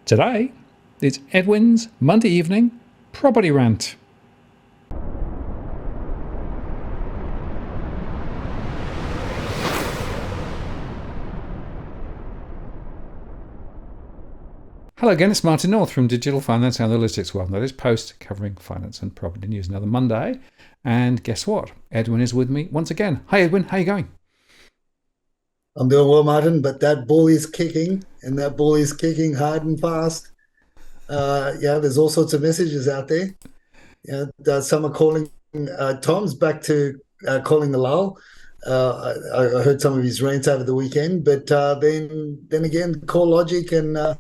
Today, it's Edwin's Monday evening property rant. Hello again, it's Martin North from Digital Finance Analytics World. That is post covering finance and property news. Another Monday. And guess what? Edwin is with me once again. Hi Edwin, how are you going? I'm doing well, Martin, but that ball is kicking, and that ball is kicking hard and fast. There's all sorts of messages out there. Some are calling. Tom's back to calling the lull. I heard some of his rants over the weekend, but then again, CoreLogic and a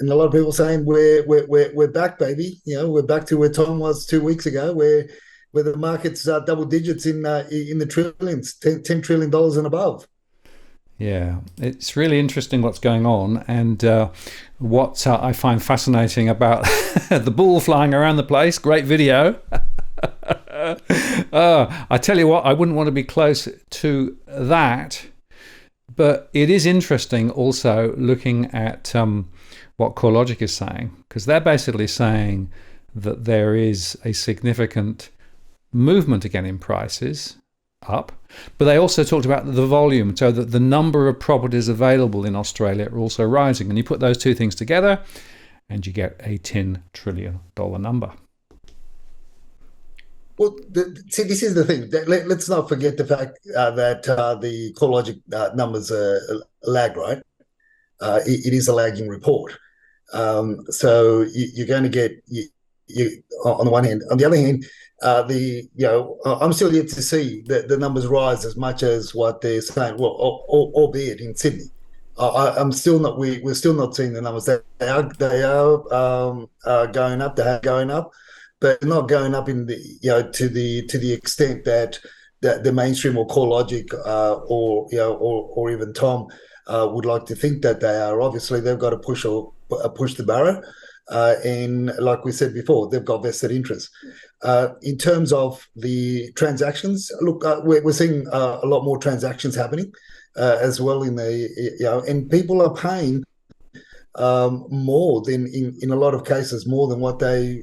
lot of people saying we're back, baby. We're back to where Tom was 2 weeks ago, where the market's double digits in the trillions, $10 trillion and above. Yeah, it's really interesting what's going on, and what I find fascinating about the ball flying around the place. Great video. I tell you what, I wouldn't want to be close to that, but it is interesting also looking at what CoreLogic is saying, because they're basically saying that there is a significant movement again in prices up, but they also talked about the volume, so that the number of properties available in Australia are also rising, and you put those two things together and you get a $10 trillion number. Well, see, this is the thing. Let's not forget the fact that the CoreLogic numbers lag, right? It is a lagging report. So you're going to get you on the one hand. On the other hand, I'm still yet to see the numbers rise as much as what they're saying. Well, albeit in Sydney, I'm still not. We're still not seeing the numbers. They are going up. They are going up, but not going up in the to the extent that the mainstream or CoreLogic or even Tom would like to think that they are. Obviously, they've got to push the barrow. And like we said before, they've got vested interest. In terms of the transactions, look, we're seeing a lot more transactions happening as well and people are paying more than in a lot of cases, more than what the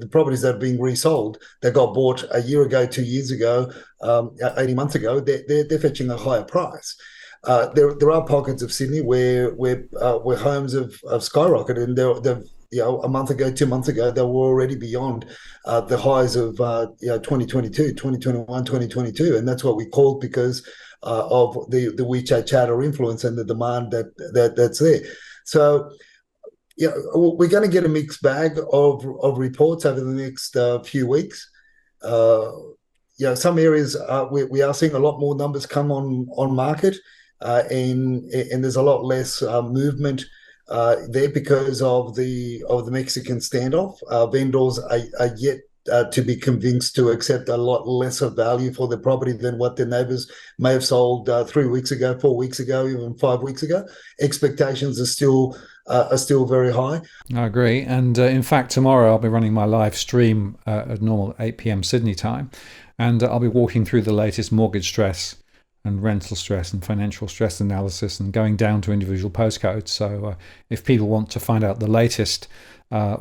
properties that are being resold that got bought a year ago, 2 years ago, 18 months ago, they're fetching a higher price. There are pockets of Sydney where homes have skyrocketed, and they've a month ago, 2 months ago, they were already beyond the highs of 2022, 2021, 2022, and that's what we called because of the WeChat chatter influence and the demand that's there. So we're going to get a mixed bag of reports over the next few weeks. Some areas we are seeing a lot more numbers come on market. And there's a lot less movement there because of the Mexican standoff. Vendors are yet to be convinced to accept a lot less of value for the property than what their neighbours may have sold 3 weeks ago, 4 weeks ago, even 5 weeks ago. Expectations are still very high. I agree, and in fact, tomorrow I'll be running my live stream at normal 8 p.m. Sydney time, and I'll be walking through the latest mortgage stress and rental stress and financial stress analysis, and going down to individual postcodes. So if people want to find out the latest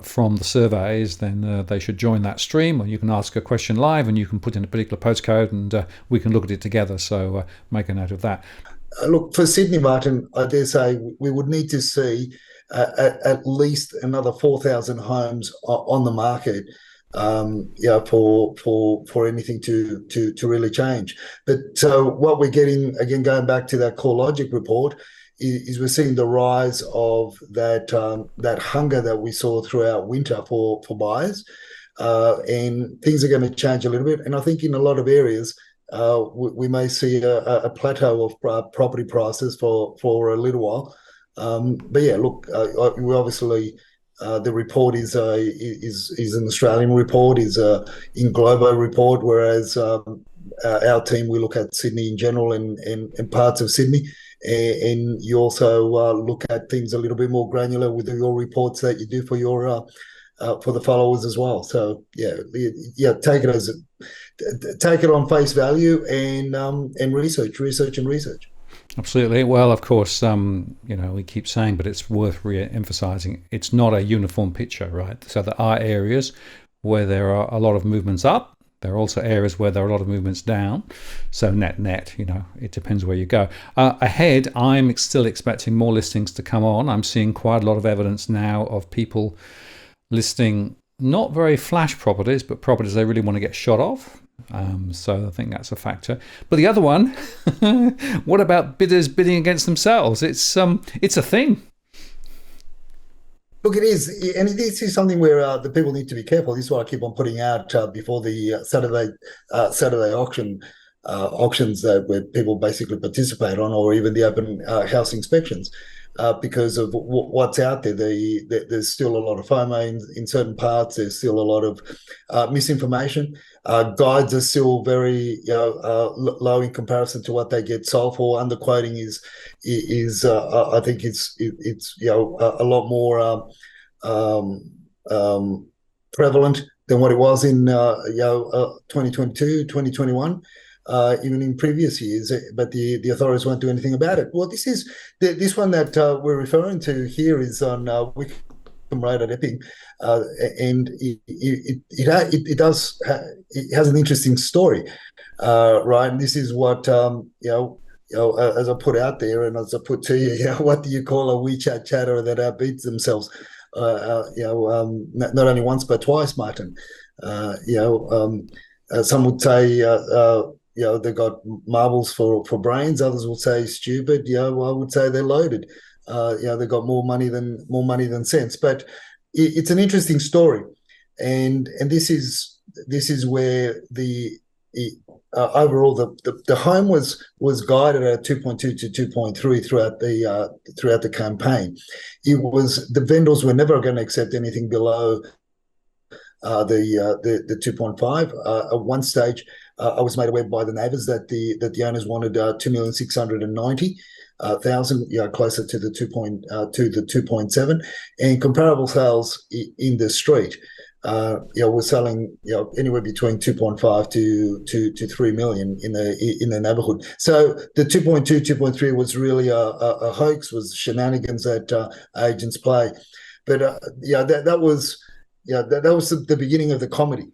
from the surveys, then they should join that stream, or you can ask a question live and you can put in a particular postcode and we can look at it together. So make a note of that. Look, for Sydney, Martin, I dare say we would need to see at least another 4,000 homes on the market for anything to really change. But so what we're getting, again, going back to that CoreLogic report, is we're seeing the rise of that hunger that we saw throughout winter for buyers, and things are going to change a little bit. And I think in a lot of areas, we may see a plateau of property prices for a little while. But yeah, look, we obviously. The report is an Australian report, is in Globo report, whereas our team, we look at Sydney in general and parts of Sydney, and you also look at things a little bit more granular with your reports that you do for your for the followers as well. So take it on face value and research. Absolutely. Well, of course, we keep saying, but it's worth re-emphasizing. It's not a uniform picture, right? So there are areas where there are a lot of movements up. There are also areas where there are a lot of movements down. So net, it depends where you go. Ahead, I'm still expecting more listings to come on. I'm seeing quite a lot of evidence now of people listing not very flash properties, but properties they really want to get shot of. So I think that's a factor. But the other one, what about bidders bidding against themselves? It's a thing. Look, it is, and this is something where the people need to be careful. This is what I keep on putting out before the Saturday auctions where people basically participate on, or even the open house inspections. Because of what's out there. There's still a lot of FOMO in certain parts. There's still a lot of misinformation. Guides are still very low in comparison to what they get sold for. Underquoting is I think it's a lot more prevalent than what it was in 2022, 2021. Even in previous years, but the authorities won't do anything about it. Well, this one that we're referring to here is on Wickham Road at Epping, and it has an interesting story, right? And this is what as I put out there, and as I put to you, what do you call a WeChat chatter that outbeats themselves? Not only once but twice, Martin. Some would say. They've got marbles for brains. Others will say stupid. I would say they're loaded. They've got more money than sense. But it's an interesting story, and this is where the overall the home was guided at 2.2 to 2.3 throughout the campaign. It was the vendors were never going to accept anything below the 2.5. At one stage, I was made aware by the neighbours that the owners wanted 2,690,000, closer to the 2.7, and comparable sales in the street. We're selling anywhere between 2.5 to 3 million in the neighbourhood. So the 2.2, 2.3 was really a hoax, was shenanigans that agents play. But that was the beginning of the comedy.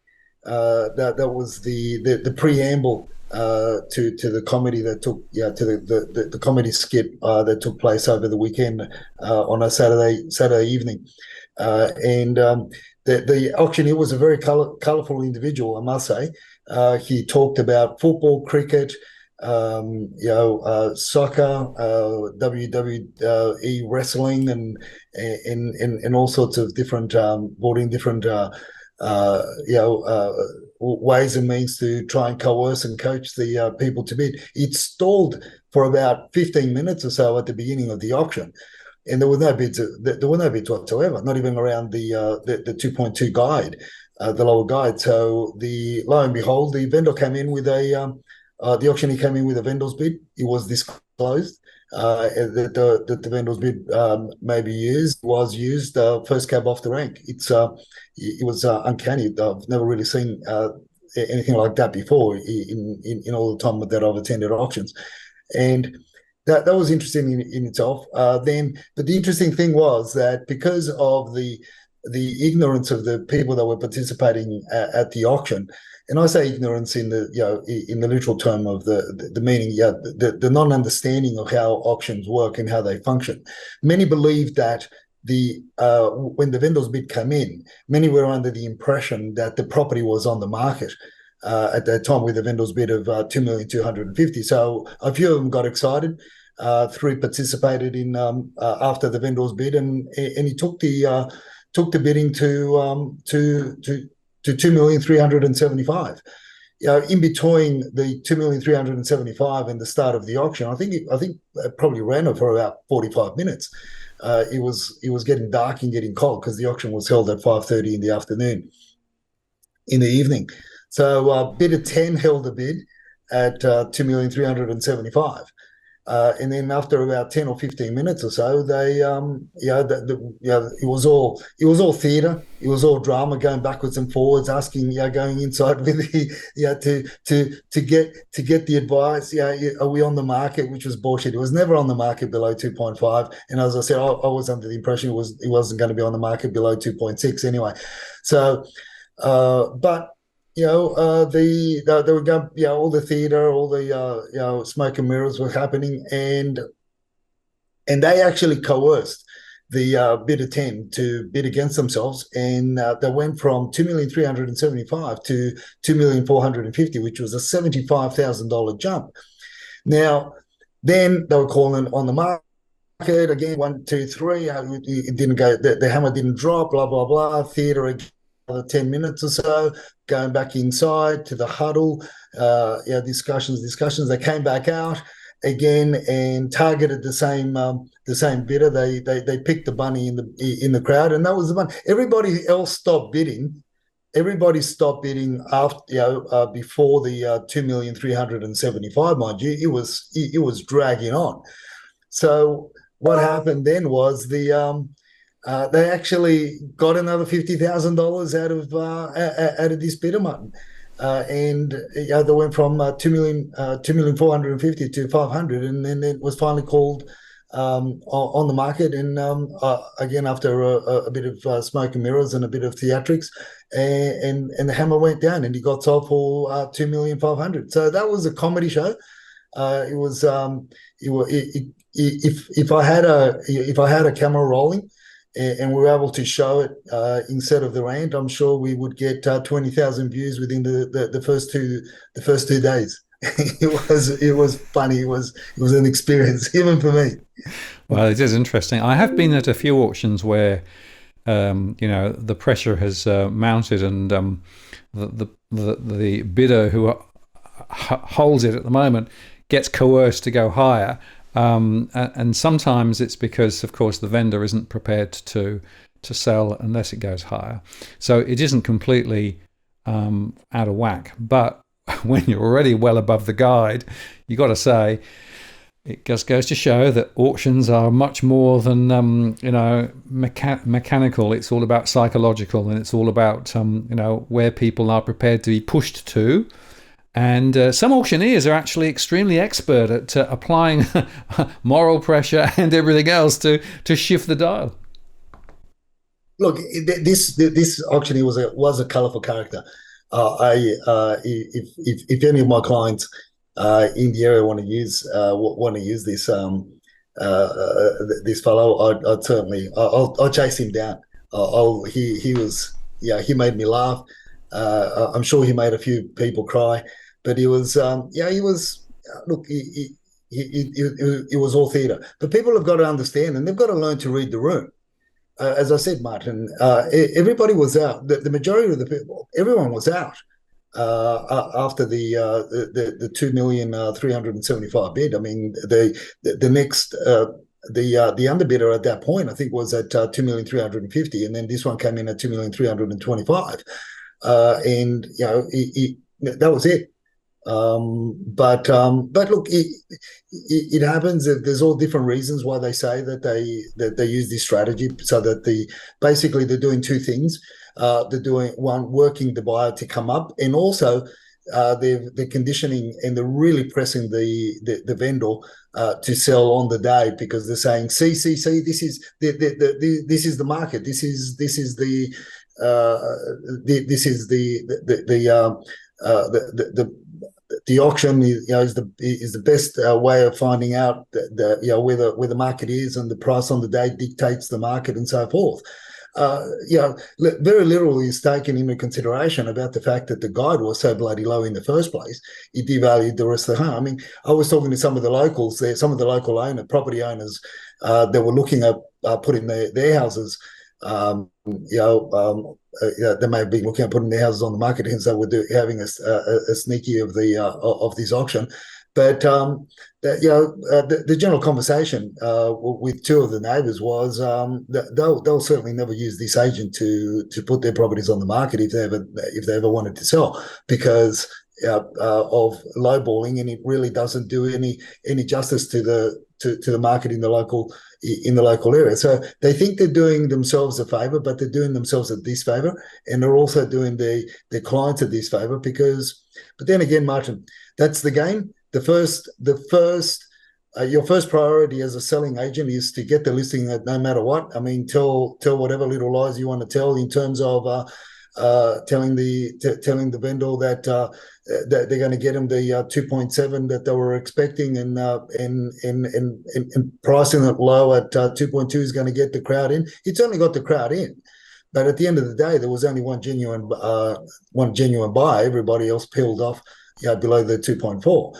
That was the preamble to the comedy that took to the comedy skit that took place over the weekend on a Saturday evening, and the auctioneer was a very colourful individual, I must say. He talked about football, cricket, soccer, WWE wrestling, and all sorts of different brought in different ways and means to try and coerce and coach the people to bid. It stalled for about 15 minutes or so at the beginning of the auction, and there were no bids. There were no bids whatsoever, not even around the 2.2 guide, the lower guide. So lo and behold, the vendor came in with the auctioneer came in with a vendor's bid. It was disclosed that the vendor's bid was used first cab off the rank. It was uncanny. I've never really seen anything like that before in all the time that I've attended auctions, and that was interesting in itself. But the interesting thing was that because of the ignorance of the people that were participating at the auction, and I say ignorance in the literal term of the meaning, the non-understanding of how auctions work and how they function. Many believed that when the vendor's bid came in, many were under the impression that the property was on the market at that time with a vendor's bid of 2,250,000. So a few of them got excited. Three participated in after the vendor's bid, and he took the bidding to 2,375,000. In between the 2,375,000 and the start of the auction, I think it probably ran it for about 45 minutes. It was getting dark and getting cold because the auction was held at 5:30 in the afternoon, in the evening. So bidder 10 held a bid at 2,375,000. And then after about 10 or 15 minutes or so, they, it was all theatre. It was all drama, going backwards and forwards, asking, going inside with the, to get the advice. Are we on the market? Which was bullshit. It was never on the market below 2.5. And as I said, I was under the impression it wasn't going to be on the market below 2.6 anyway. So, but they were going, all the theatre, all the smoke and mirrors were happening, and they actually coerced the bidder 10 to bid against themselves, and they went from 2,375,000 to 2,450,000, which was a $75,000 jump. Now, then they were calling on the market again, 1, 2, 3. It didn't go. The hammer didn't drop. Blah blah blah. Theatre again. Another 10 minutes or so, going back inside to the huddle, discussions. They came back out again and targeted the same bidder. They picked the bunny in the crowd, and that was the bunny. Everybody else stopped bidding. Everybody stopped bidding after before the 2,375,000. Mind you, it was dragging on. So what happened then was they actually got another $50,000 out of this bidder mutton, and they went from 2,450,000 to 500, and then it was finally called on the market. And again, after a bit of smoke and mirrors and a bit of theatrics, and the hammer went down, and he got sold for 2,500,000. So that was a comedy show. It was if I had a camera rolling, and we were able to show it instead of the rant, I'm sure we would get 20,000 views within the first 2 days. It was funny. It was an experience, even for me. Well, it is interesting. I have been at a few auctions where the pressure has mounted, and the bidder who holds it at the moment gets coerced to go higher. And sometimes it's because, of course, the vendor isn't prepared to sell unless it goes higher. So it isn't completely out of whack. But when you're already well above the guide, you got to say, it just goes to show that auctions are much more than mechanical. It's all about psychological, and it's all about where people are prepared to be pushed to. And some auctioneers are actually extremely expert at applying moral pressure and everything else to shift the dial. Look, this auctioneer was a colourful character. If any of my clients in the area want to use this this fellow, I'd certainly I'll chase him down. He made me laugh. I'm sure he made a few people cry. But he was, look, he was all theatre. But people have got to understand, and they've got to learn to read the room. As I said, Martin, everybody was out. The majority of the people, everyone was out after the 2,375,000 bid. I mean, the next the underbidder at that point, I think, was at 2,350,000, and then this one came in at 2,325,000, and that was it. But look, it happens. There's all different reasons why they say that they use this strategy, so that basically they're doing two things. They're doing one, working the buyer to come up, and also they're conditioning, and they're really pressing the vendor to sell on the day, because they're saying, see, this is this is the market. This is the auction is the best way of finding out where the market is, and the price on the day dictates the market, and so forth. Very little is taken into consideration about the fact that the guide was so bloody low in the first place. It devalued the rest of the home. I mean, I was talking to some of the locals there, some of the local property owners that were looking at putting their houses. They may be looking at putting their houses on the market, hence they were having a sneaky of this auction. But the general conversation with two of the neighbours was that they'll certainly never use this agent to put their properties on the market if they ever wanted to sell, because of lowballing, and it really doesn't do any justice to the market in the local area. So they think they're doing themselves a favor, but they're doing themselves a disfavor, and they're also doing their clients a disfavor because. But then again, Martin, that's the game. Your first priority as a selling agent is to get the listing at no matter what. I mean, tell whatever little lies you want to tell in terms of telling the vendor that they're going to get them the 2.7 that they were expecting, and pricing it low at 2.2 is going to get the crowd in. It's only got the crowd in. But at the end of the day, there was only one genuine buy. Everybody else peeled off, below the 2.4.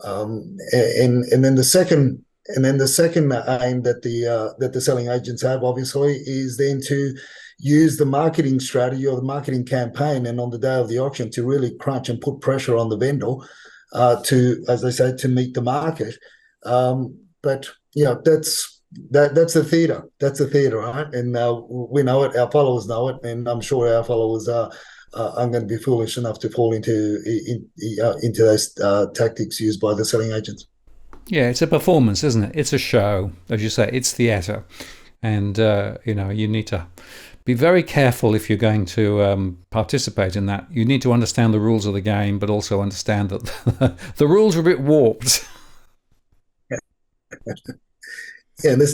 And then the second aim that the selling agents have, obviously, is then to use the marketing strategy or the marketing campaign, and on the day of the auction to really crunch and put pressure on the vendor to, as they say, to meet the market. But that's the theatre. That's the theatre, right? And we know it. Our followers know it, and I'm sure our followers are going to be foolish enough to fall into those tactics used by the selling agents. Yeah, it's a performance, isn't it? It's a show, as you say. It's theatre, and you need to be very careful if you're going to participate in that. You need to understand the rules of the game, but also understand that the rules are a bit warped. Yeah, they're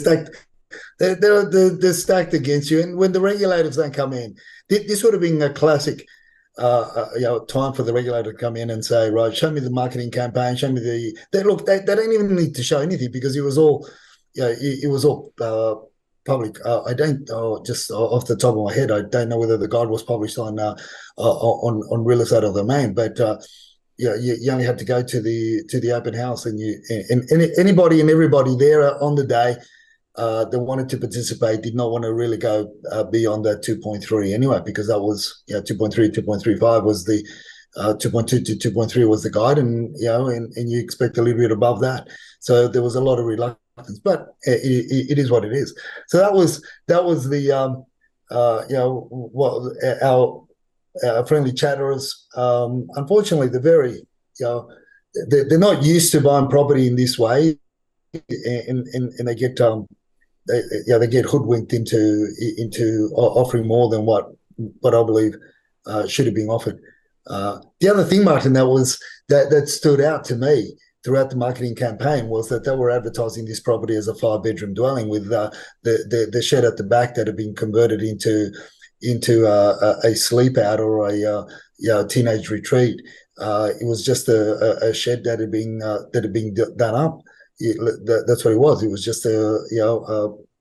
stacked against you. And when the regulators don't come in, this would have been a classic time for the regulator to come in and say, right, show me the marketing campaign, show me they don't even need to show anything because it was all public. I don't just off the top of my head, I don't know whether the guide was published on Real Estate or Domain, but you only had to go to the open house, and anybody and everybody there on the day that wanted to participate did not want to really go beyond that 2.3 anyway, because that was 2.3, 2.35 was the 2.2 to 2.3 was the guide, and you expect a little bit above that. So there was a lot of reluctance, but it is what it is. So that was the what our friendly chatterers. Unfortunately, they're not used to buying property in this way, and they get they get hoodwinked into offering more than what I believe should have been offered. The other thing, Martin, that stood out to me throughout the marketing campaign was that they were advertising this property as a 5-bedroom dwelling with the shed at the back that had been converted into a sleep out or a teenage retreat. It was just a shed that had been done up. That's what it was. It was just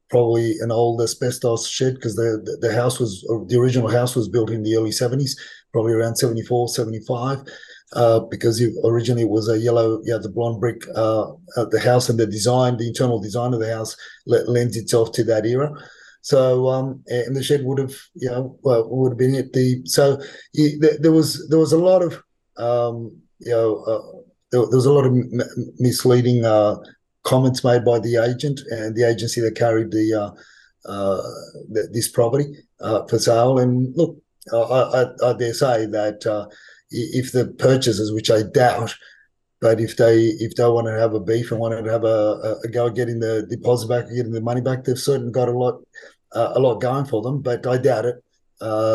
probably an old asbestos shed, because the original house was built in the early 70s, probably around 74, 75. Because originally it was a yellow, the blonde brick, the house, and the internal design of the house lends itself to that era. So, and the shed would have been at there was a lot of, there was a lot of misleading comments made by the agent and the agency that carried this property for sale. And look, I dare say that if the purchasers, which I doubt, but if they want to have a beef and wanted to have a go at getting the deposit back, getting the money back, they've certainly got a lot going for them. But I doubt it.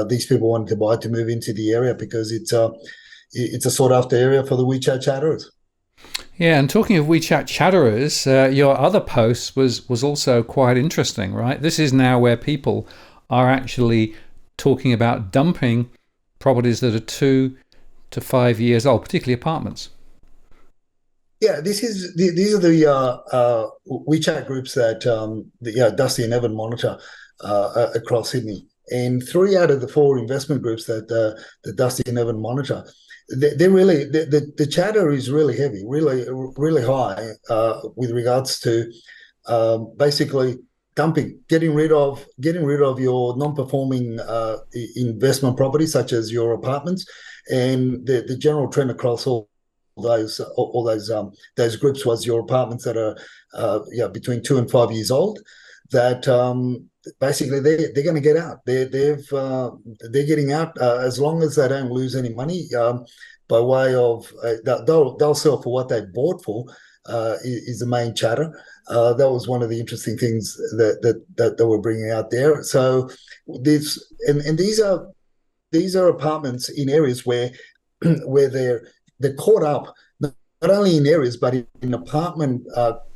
These people wanted to buy to move into the area because it's a sought after area for the WeChat chatterers. Yeah, and talking of WeChat chatterers, your other post was also quite interesting, right? This is now where people are actually talking about dumping properties that are 2 to 5 years old, particularly apartments. Yeah, these are the WeChat groups that Dusty and Evan monitor across Sydney, and 3 out of the 4 investment groups that Dusty and Evan monitor, they're really the chatter is really heavy, really high with regards to basically dumping, getting rid of your non-performing investment properties such as your apartments, and the general trend across all those groups was your apartments that are between 2 and 5 years old. that basically they're going to get out. They're getting out as long as they don't lose any money by way of they'll sell for what they bought for. Is the main chatter. That was one of the interesting things that they were bringing out there. So this and these are apartments in areas where where they're caught up not only in areas but in apartment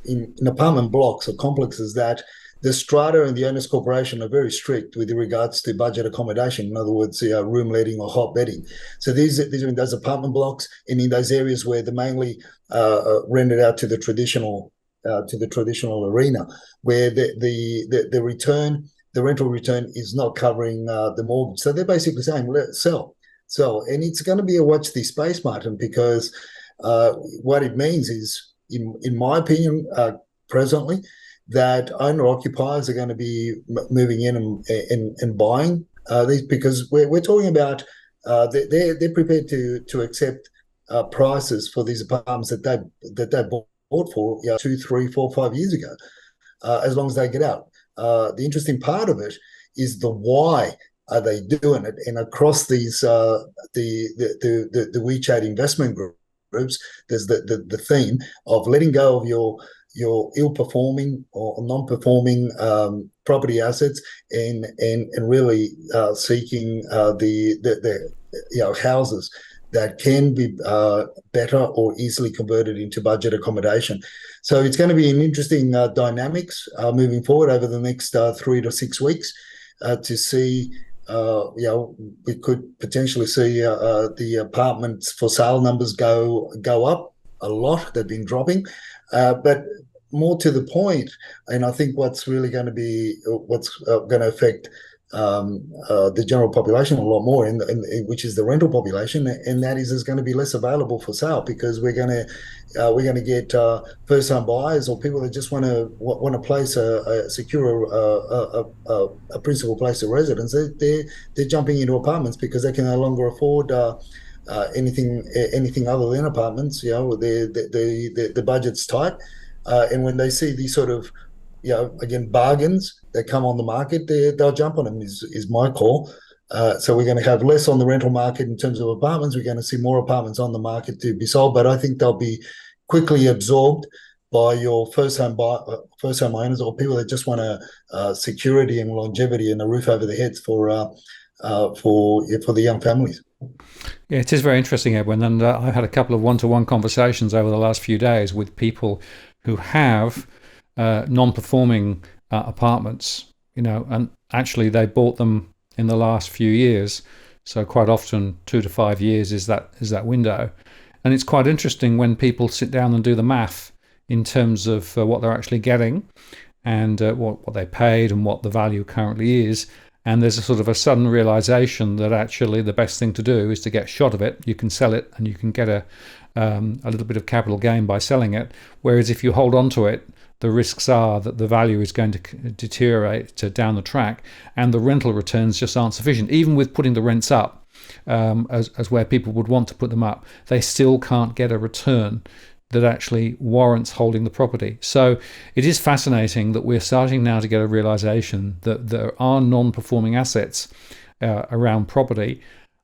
in apartment blocks or complexes that the strata and the owners corporation are very strict with regards to budget accommodation. In other words, room letting or hot bedding. So these are in those apartment blocks and in those areas where they're mainly rented out to the traditional arena, where the return, the rental return is not covering the mortgage. So they're basically saying, let's sell. And it's going to be a watch this space, Martin, because what it means is, in my opinion, presently, that owner occupiers are going to be moving in and buying these, because we're talking about they're prepared to accept prices for these apartments that they bought for 2, 3, 4, 5 years ago, as long as they get out. The interesting part of it is the why are they doing it, and across these the WeChat investment groups, there's the theme of letting go of your ill-performing or non-performing property assets and really seeking the houses that can be better or easily converted into budget accommodation. So it's going to be an interesting dynamics moving forward over the next 3 to 6 weeks to see. We could potentially see the apartments for sale numbers go up a lot. They've been dropping, but more to the point, and I think what's really going to be what's going to affect the general population a lot more, which is the rental population, and that is there's going to be less available for sale, because we're going to get first-time buyers or people that just want to place a secure a principal place of residence. They're jumping into apartments because they can no longer afford anything other than apartments. The budget's tight, and when they see these sort of again bargains that come on the market, they'll jump on them. Is my call. So we're going to have less on the rental market in terms of apartments. We're going to see more apartments on the market to be sold, but I think they'll be quickly absorbed by your first-home owners or people that just want security and longevity and a roof over their heads for the young families. Yeah, it is very interesting, Edwin, and I've had a couple of one-to-one conversations over the last few days with people who have non-performing apartments, and actually they bought them in the last few years. So quite often 2 to 5 years is that window. And it's quite interesting when people sit down and do the math in terms of what they're actually getting and what they paid and what the value currently is. And there's a sort of a sudden realization that actually the best thing to do is to get shot of it. You can sell it and you can get a little bit of capital gain by selling it. Whereas if you hold on to it, the risks are that the value is going to deteriorate down the track, and the rental returns just aren't sufficient. Even with putting the rents up, as where people would want to put them up, they still can't get a return that actually warrants holding the property. So it is fascinating that we're starting now to get a realization that there are non-performing assets around property,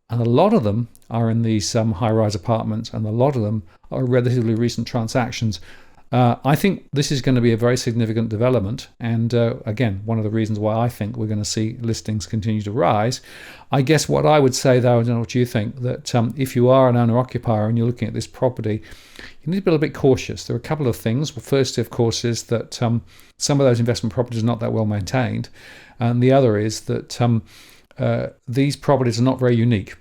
and a lot of them are in these high-rise apartments, and a lot of them are relatively recent transactions. I think this is going to be a very significant development, and again, one of the reasons why I think we're going to see listings continue to rise. I guess what I would say, though, I don't know what you think, that if you are an owner-occupier and you're looking at this property, you need to be a little bit cautious. There are a couple of things. Well, first, of course, is that some of those investment properties are not that well maintained, and the other is that these properties are not very unique.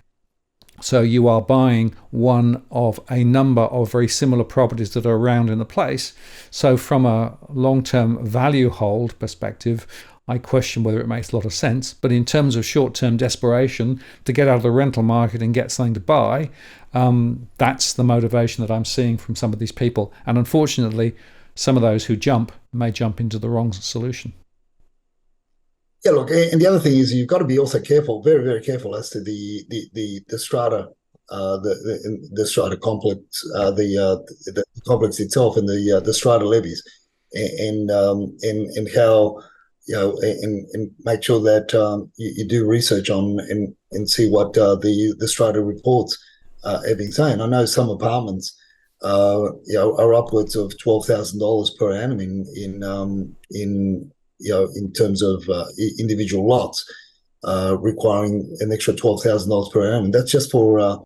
So you are buying one of a number of very similar properties that are around in the place. So from a long-term value hold perspective, I question whether it makes a lot of sense. But in terms of short-term desperation to get out of the rental market and get something to buy, that's the motivation that I'm seeing from some of these people. And unfortunately, some of those who may jump into the wrong solution. Yeah, look, and the other thing is you've got to be also careful, very, very careful as to the strata, the strata complex, the complex itself, and the strata levies, and how and make sure that you do research on and see what the strata reports have been saying. I know some apartments, are upwards of $12,000 per annum in terms of individual lots, requiring an extra $12,000 per annum. And that's just for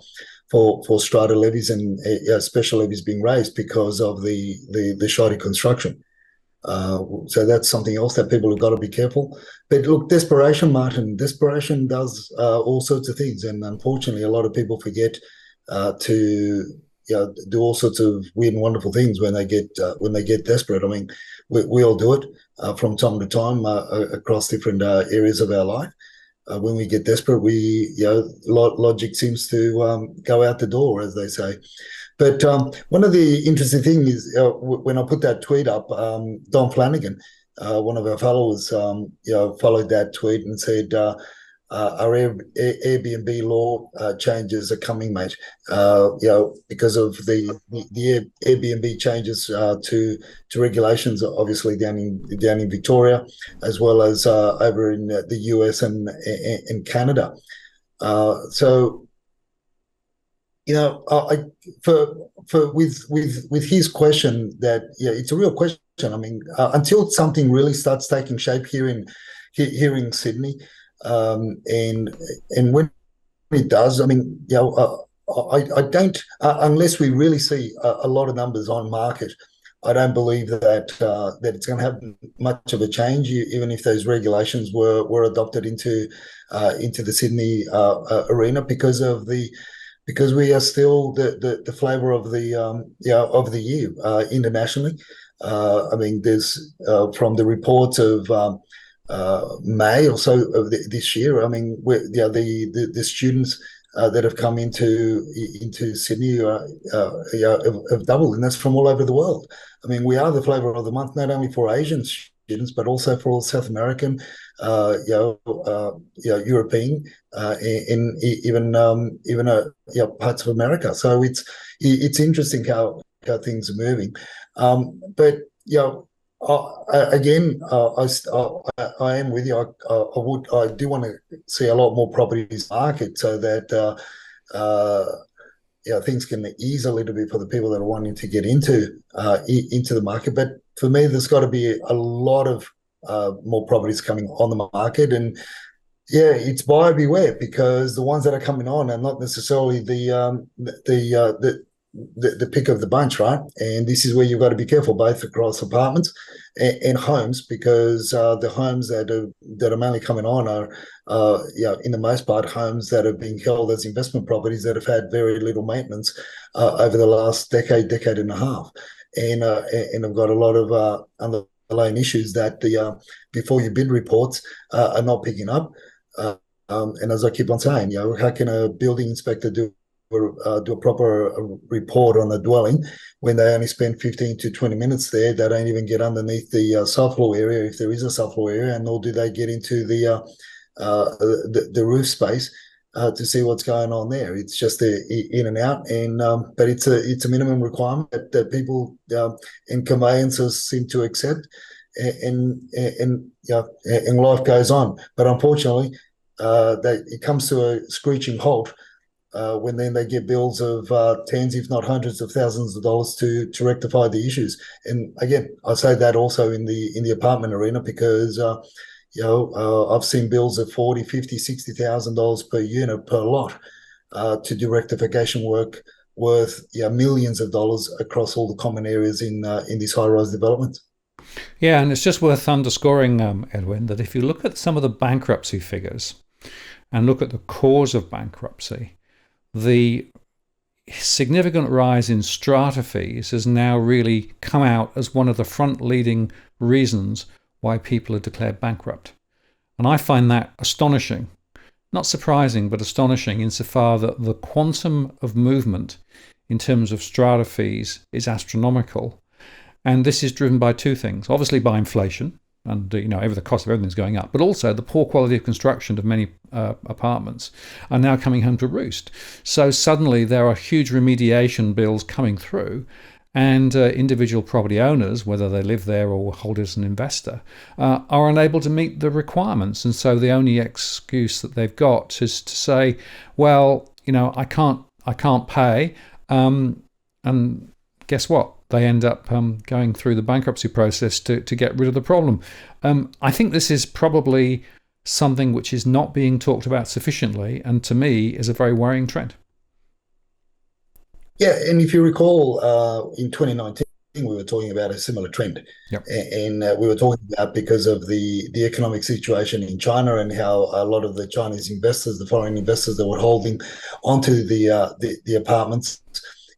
strata levies and special levies being raised because of the shoddy construction. So that's something else that people have got to be careful. But look, desperation, Martin, desperation does all sorts of things, and unfortunately, a lot of people forget to do all sorts of weird and wonderful things when they get desperate. I mean, we all do it from time to time across different areas of our life. When we get desperate, logic seems to go out the door, as they say. But one of the interesting things is when I put that tweet up, Don Flanagan, one of our followers, followed that tweet and said, "Our Airbnb law changes are coming, mate. Because of the Airbnb changes to regulations, obviously down in Victoria, as well as over in the US and Canada. So." With his question, that it's a real question. I mean, until something really starts taking shape here in Sydney, and when it does, I mean, I don't unless we really see a lot of numbers on market. I don't believe that it's going to have much of a change, even if those regulations were adopted into the Sydney arena because we are still the flavour of the year internationally. I mean, there's from the reports of May or so of this year. I mean, the students that have come into Sydney have doubled, and that's from all over the world. I mean, we are the flavour of the month, not only for Asian students, but also for South American, European, and even parts of America. So it's interesting how things are moving. But again, I am with you. I do want to see a lot more properties market so that things can ease a little bit for the people that are wanting to get into the market. But for me, there's got to be a lot of more properties coming on the market, and it's buyer beware, because the ones that are coming on are not necessarily the pick of the bunch, right? And this is where you've got to be careful, both across apartments and homes, because the homes that are mainly coming on are, in the most part, homes that have been held as investment properties that have had very little maintenance over the last decade and a half, and have got a lot of underlying issues that the before you bid reports are not picking up. And as I keep on saying, how can a building inspector do a proper report on a dwelling when they only spend 15 to 20 minutes there? They don't even get underneath the subfloor area, if there is a subfloor area, and nor do they get into the roof space to see what's going on there. It's just in and out, and but it's a minimum requirement that people and conveyancers seem to accept, and life goes on. But unfortunately, it comes to a screeching halt when then they get bills of tens, if not hundreds of thousands of dollars to rectify the issues. And again, I say that also in the apartment arena, because I've seen bills of $40,000, $50,000, $60,000 per unit per lot to do rectification work worth millions of dollars across all the common areas in these high-rise developments. Yeah, and it's just worth underscoring, Edwin, that if you look at some of the bankruptcy figures and look at the cause of bankruptcy, the significant rise in strata fees has now really come out as one of the front-leading reasons why people are declared bankrupt. And I find that astonishing. Not surprising, but astonishing, insofar that the quantum of movement in terms of strata fees is astronomical. And this is driven by two things. Obviously by inflation, and the cost of everything is going up, but also the poor quality of construction of many apartments are now coming home to roost. So suddenly there are huge remediation bills coming through, and individual property owners, whether they live there or hold as an investor, are unable to meet the requirements. And so the only excuse that they've got is to say, well, I can't pay. And guess what? They end up going through the bankruptcy process to get rid of the problem. I think this is probably something which is not being talked about sufficiently, and to me is a very worrying trend. Yeah, and if you recall, in 2019, we were talking about a similar trend. Yep. And we were talking about because of the economic situation in China and how a lot of the Chinese investors, the foreign investors that were holding onto the apartments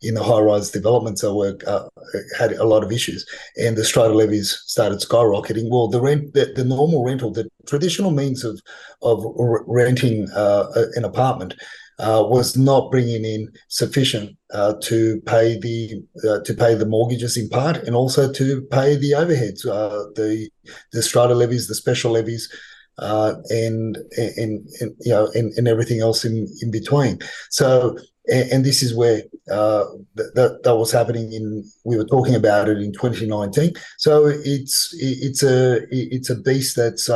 in the high-rise developments had a lot of issues, and the strata levies started skyrocketing. Well, the normal rental, the traditional means of renting an apartment was not bringing in sufficient to pay the mortgages in part, and also to pay the overheads, the strata levies, the special levies, and everything else in between. So. And this is where that was happening we were talking about it in 2019. So it's a beast that's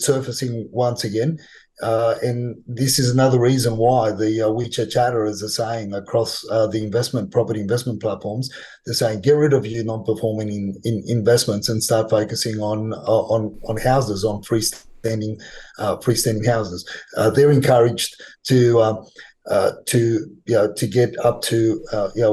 surfacing once again. And this is another reason why the WeChat chatterers are saying across the property investment platforms, they're saying get rid of your non-performing in investments and start focusing on houses, on freestanding houses. They're encouraged to get up to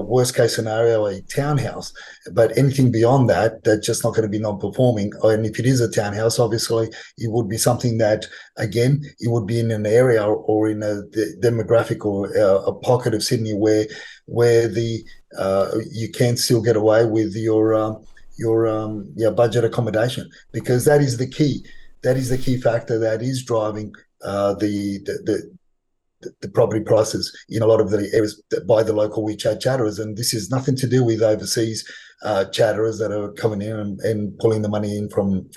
worst case scenario a townhouse, but anything beyond that, that's just not going to be non-performing. And if it is a townhouse, obviously it would be something that, again, it would be in an area or in a demographic or a pocket of Sydney where you can still get away with your budget accommodation, because that is the key. That is the key factor that is driving the property prices in a lot of the areas by the local WeChat chatterers. And this is nothing to do with overseas chatterers that are coming in and pulling the money in from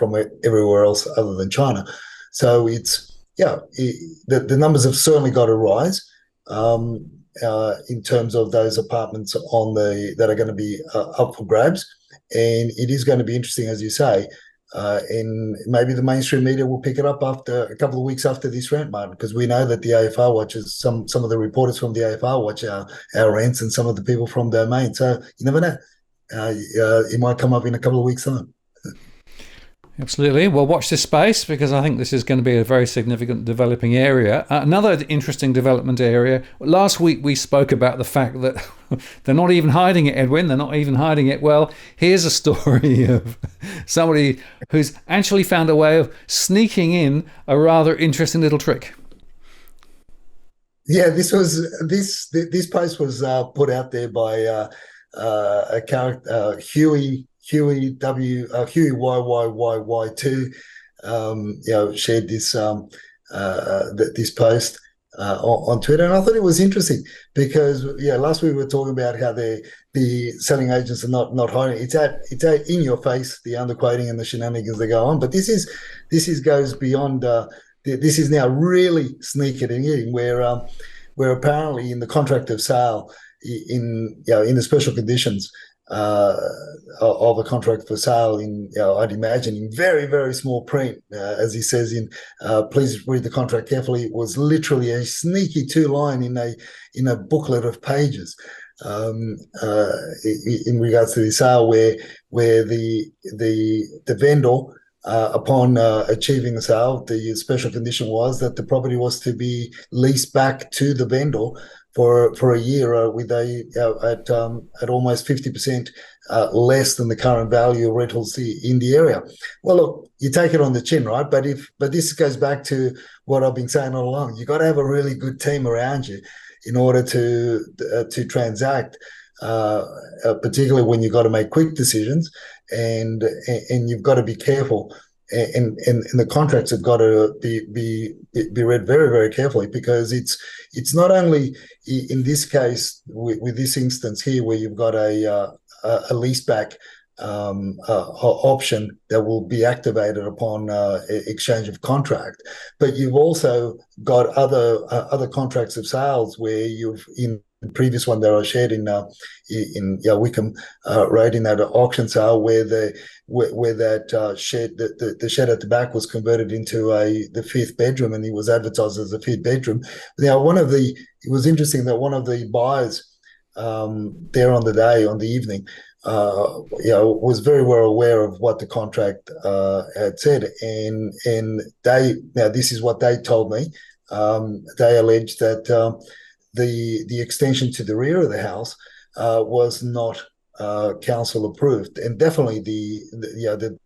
everywhere else other than China. So the numbers have certainly got to rise in terms of those apartments that are going to be up for grabs. And it is going to be interesting, as you say, and maybe the mainstream media will pick it up after a couple of weeks after this rant, Martin, because we know that the AFR watches, some of the reporters from the AFR watch our rants, and some of the people from Domain. So you never know. It might come up in a couple of weeks' time. Absolutely. Well, watch this space, because I think this is going to be a very significant developing area. Another interesting development area. Last week we spoke about the fact that they're not even hiding it, Edwin. They're not even hiding it. Well, here's a story of somebody who's actually found a way of sneaking in a rather interesting little trick. Yeah, this post was put out there by a character, Huey YYYY2, shared this this post on Twitter, and I thought it was interesting because last week we were talking about how the selling agents are not hiring. It's out in your face, the underquoting and the shenanigans that go on. But this goes beyond. This is now really sneaking in, where apparently in the contract of sale, in the special conditions of a contract for sale, I'd imagine in very, very small print, as he says please read the contract carefully. It was literally a sneaky 2-line in a booklet of pages in regards to the sale, where the vendor, upon achieving the sale, the special condition was that the property was to be leased back to the vendor for a year at almost 50% less than the current value of rentals in the area. Well, look, you take it on the chin, right? But this goes back to what I've been saying all along. You got to have a really good team around you in order to transact, particularly when you've got to make quick decisions, and you've got to be careful. And the contracts have got to be read very, very carefully, because it's not only in this case with this instance here where you've got a leaseback option that will be activated upon exchange of contract, but you've also got other contracts of sales where you've in previous one that I shared Wickham Road in that auction sale where that shed, the shed at the back was converted into the fifth bedroom, and it was advertised as a fifth bedroom. Now, it was interesting that one of the buyers there on the evening, was very well aware of what the contract had said, and this is what they told me. They alleged that the extension to the rear of the house was not council approved, and definitely the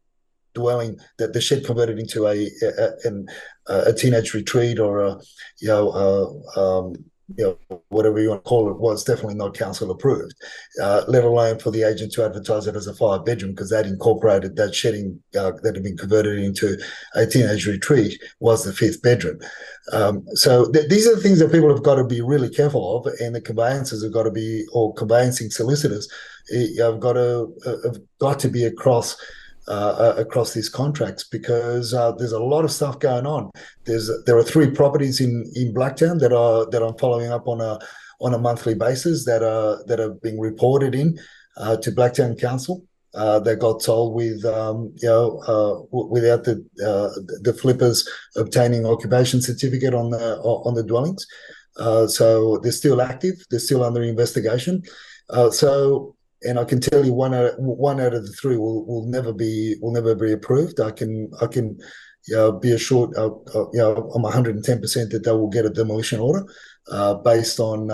dwelling that the shed converted into a teenage retreat or whatever you want to call it, was definitely not council approved, let alone for the agent to advertise it as a 5-bedroom, because that incorporated that shedding that had been converted into a teenage retreat was the 5th bedroom. So these are the things that people have got to be really careful of, and the conveyancers have got to be, or conveyancing solicitors have got to be across these contracts, because there's a lot of stuff going on. There are 3 properties in Blacktown that I'm following up on a monthly basis that are being reported in to Blacktown Council. They got sold without the flippers obtaining occupation certificate on the dwellings. So they're still active. They're still under investigation. And I can tell you one out of the 3 will never be approved. I can be assured. I'm 110% that they will get a demolition order based on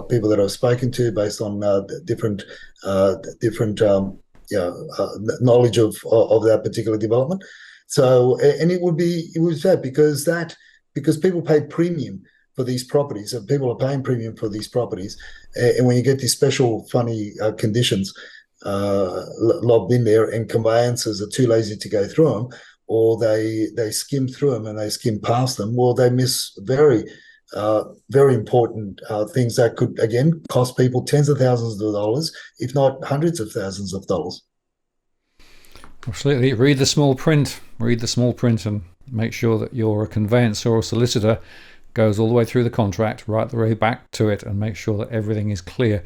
people that I've spoken to, based on different knowledge of that particular development. So, and it was sad because people paid premium for these properties, and people are paying premium for these properties, and when you get these special funny conditions lobbed in there, and conveyancers are too lazy to go through them, or they skim through them and they skim past them, well, they miss very important things that could, again, cost people tens of thousands of dollars, if not hundreds of thousands of dollars. Absolutely. Read the small print, and make sure that you're a conveyancer or solicitor goes all the way through the contract, right the way back to it, and make sure that everything is clear.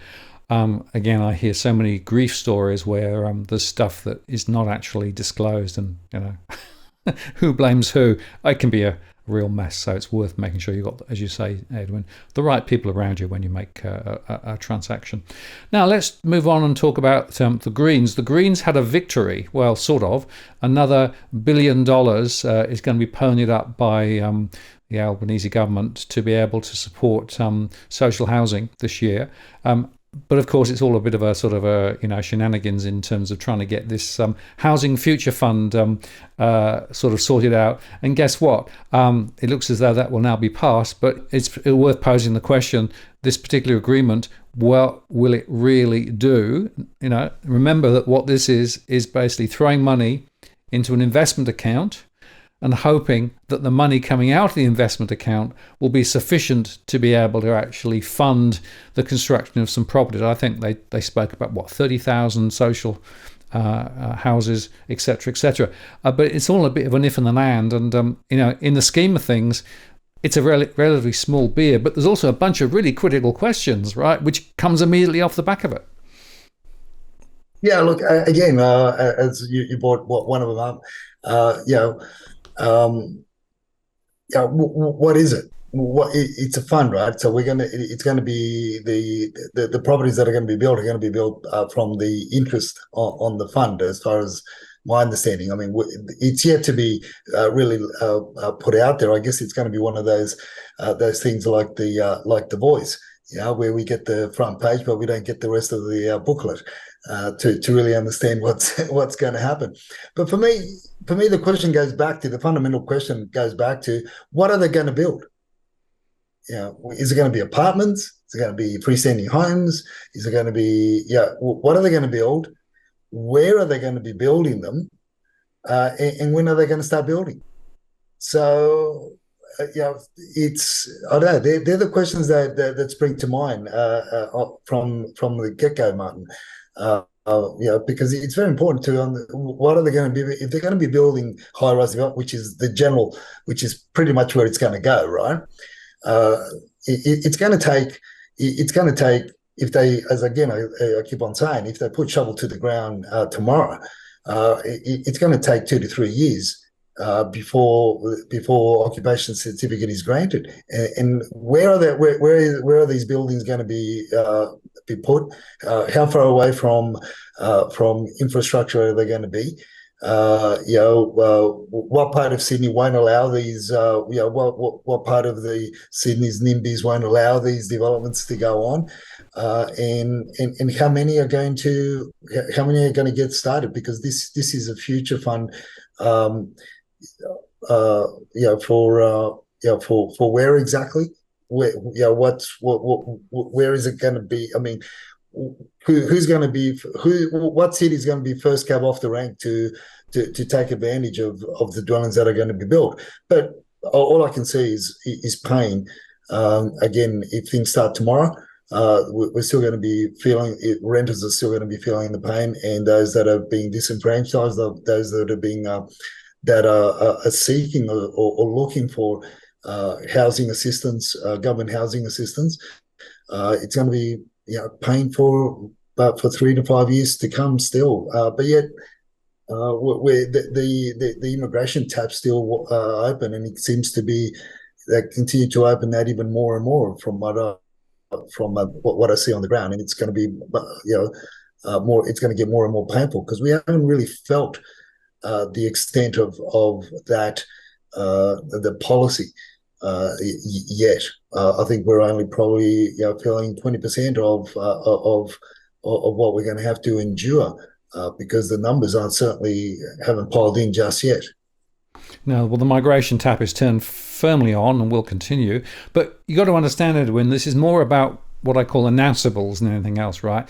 Again, I hear so many grief stories where there's stuff that is not actually disclosed, and who blames who? It can be a real mess. So it's worth making sure you've got, as you say, Edwin, the right people around you when you make a transaction. Now let's move on and talk about the Greens. The Greens had a victory, well, sort of. Another $1 billion is going to be ponied up by the Albanese government to be able to support social housing this year. But of course, it's all a bit of a sort of shenanigans in terms of trying to get this housing future fund sort of sorted out. And guess what? It looks as though that will now be passed. But it's worth posing the question: this particular agreement, what will it really do? Remember that what this is basically throwing money into an investment account and hoping that the money coming out of the investment account will be sufficient to be able to actually fund the construction of some properties. I think they spoke about 30,000 social houses, etc., etc. But it's all a bit of an if and an and in the scheme of things, it's a relatively small beer. But there's also a bunch of really critical questions, right, which comes immediately off the back of it. Yeah, look, again, as you brought one of them up, what is it? It's a fund, right? So it's going to be the properties that are going to be built from the interest on the fund, as far as my understanding. I mean, it's yet to be really put out there. I guess it's going to be one of those things like the Voice, where we get the front page, but we don't get the rest of the booklet to really understand what's going to happen. But for me, the question goes back to the fundamental question goes back to, what are they going to build? Is it going to be apartments? Is it going to be freestanding homes? Is it going to be, what are they going to build? Where are they going to be building them? And when are they going to start building? So, it's, I don't know, they're the questions that spring to mind from the get-go, Martin. Because it's very important to what are they going to be, if they're going to be building high-rise development, which is pretty much where it's going to go, right? uh, it's going to take. It's going to take, if they, as again I keep on saying, if they put shovel to the ground tomorrow, it's going to take 2 to 3 years before occupation certificate is granted. And where are that? Where are these buildings going to be put? How far away from infrastructure are they going to be? What part of Sydney won't allow these? What part of the Sydney's NIMBYs won't allow these developments to go on? And how many are going to get started? Because this is a future fund, for where exactly? Where is it going to be? I mean, who's going to be what city is going to be first cab off the rank to take advantage of the dwellings that are going to be built? But all I can see is pain. Again, if things start tomorrow, we're still going to be feeling it. Renters are still going to be feeling the pain, and those that are being disenfranchised, those that are being that are seeking or looking for housing assistance, government housing assistance, it's going to be paying for 3 to 5 years to come still. But yet, where the immigration tap's still open, and it seems to be they continue to open that even more and more from what I see on the ground, and it's going to be more. It's going to get more and more painful because we haven't really felt the extent of that the policy yet. I think we're only probably feeling 20% of what we're going to have to endure because the numbers haven't piled in just yet. No, well, the migration tap is turned firmly on and will continue. But you got to understand, Edwin, this is more about what I call announceables than anything else, right?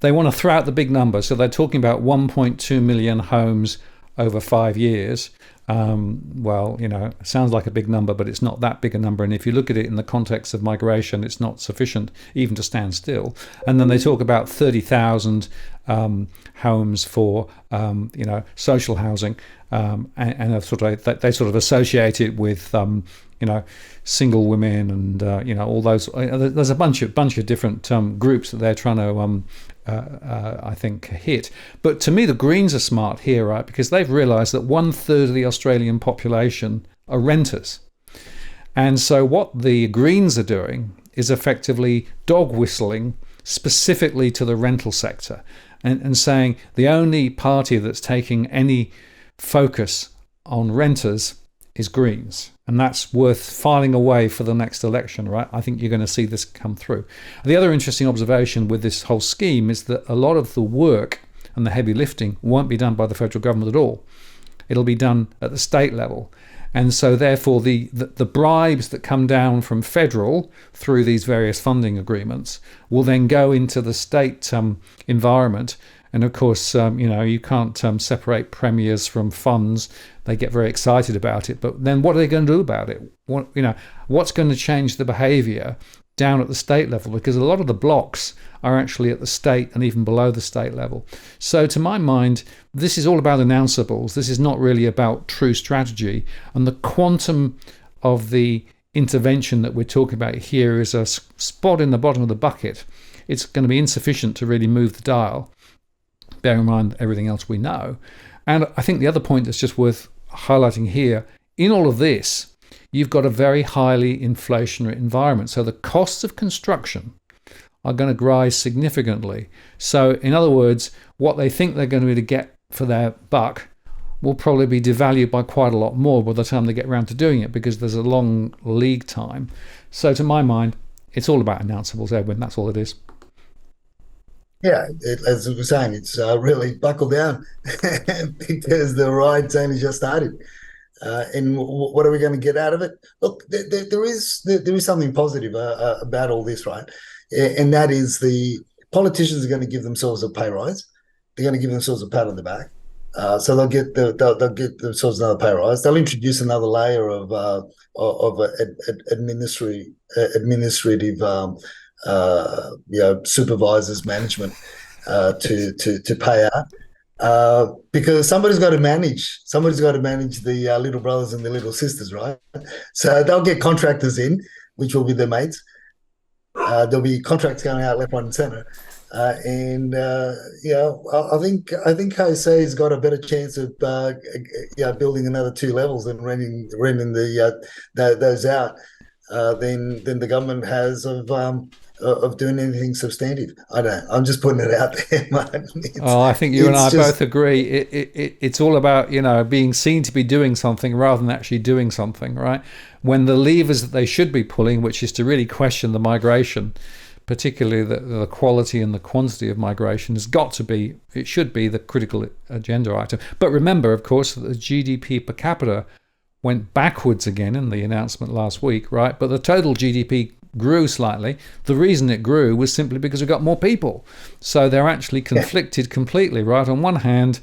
They want to throw out the big numbers. So they're talking about 1.2 million homes over 5 years. Well, it sounds like a big number, but it's not that big a number. And if you look at it in the context of migration, it's not sufficient even to stand still. And then they talk about 30,000 homes for, social housing, and they sort of associate it with, single women and all those. There's a bunch of different groups that they're trying to I think hit. But to me, the Greens are smart here, right? Because they've realised that 1/3 of the Australian population are renters, and so what the Greens are doing is effectively dog whistling specifically to the rental sector, and saying the only party that's taking any focus on renters is Greens. And that's worth filing away for the next election, right? I think you're going to see this come through. The other interesting observation with this whole scheme is that a lot of the work and the heavy lifting won't be done by the federal government at all. It'll be done at the state level. And so therefore the bribes that come down from federal through these various funding agreements will then go into the state environment. And of course, you can't separate premiers from funds. They get very excited about it. But then what are they going to do about it? What's going to change the behaviour down at the state level? Because a lot of the blocks are actually at the state and even below the state level. So to my mind, this is all about announceables. This is not really about true strategy. And the quantum of the intervention that we're talking about here is a spot in the bottom of the bucket. It's going to be insufficient to really move the dial. Bear in mind everything else we know. And I think the other point that's just worth highlighting here, in all of this, you've got a very highly inflationary environment. So the costs of construction are going to rise significantly. So in other words, what they think they're going to be able to get for their buck will probably be devalued by quite a lot more by the time they get around to doing it, because there's a long lead time. So to my mind, it's all about announceables, Edwin. That's all it is. Yeah, as we were saying, it's really buckle down because the ride's only just started. And what are we going to get out of it? Look, there is something positive about all this, right? And that is the politicians are going to give themselves a pay rise. They're going to give themselves a pat on the back. So they'll get themselves another pay rise. They'll introduce another layer of administrative supervisors, management to pay out, because somebody's got to manage the little brothers and the little sisters, right? So they'll get contractors in which will be their mates. There'll be contracts going out left, right, and centre. I think Jose's got a better chance of building another two levels and renting those out than the government has of doing anything substantive. I don't know. I'm just putting it out there, man. Oh, I think you and I both agree. It's all about, being seen to be doing something rather than actually doing something, right? When the levers that they should be pulling, which is to really question the migration, particularly the quality and the quantity of migration, it should be the critical agenda item. But remember, of course, that the GDP per capita went backwards again in the announcement last week, right? But the total GDP grew slightly. The reason it grew was simply because we got more people. So they're actually conflicted completely, right? On one hand,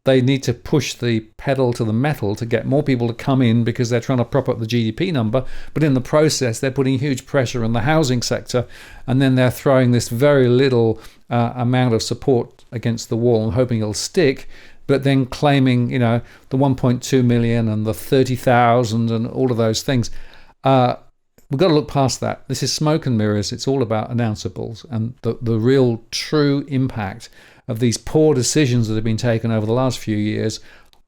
they need to push the pedal to the metal to get more people to come in because they're trying to prop up the GDP number. But in the process, they're putting huge pressure on the housing sector. And then they're throwing this very little amount of support against the wall and hoping it'll stick. But then claiming, the 1.2 million and the 30,000 and all of those things. We've got to look past that. This is smoke and mirrors. It's all about announceables and the real true impact of these poor decisions that have been taken over the last few years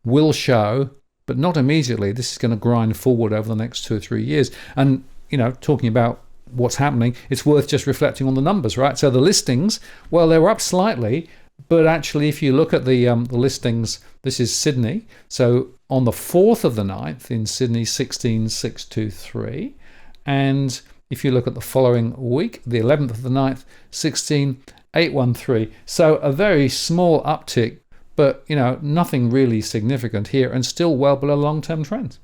will show, but not immediately. This is going to grind forward over the next 2 or 3 years. And, talking about what's happening, it's worth just reflecting on the numbers, right? So the listings, well, they were up slightly, but actually if you look at the listings, this is Sydney. So on the 4th of the 9th in Sydney, 16,623. And if you look at the following week, the 11th of the 9th, 16,813. So a very small uptick, but nothing really significant here, and still well below long-term trends.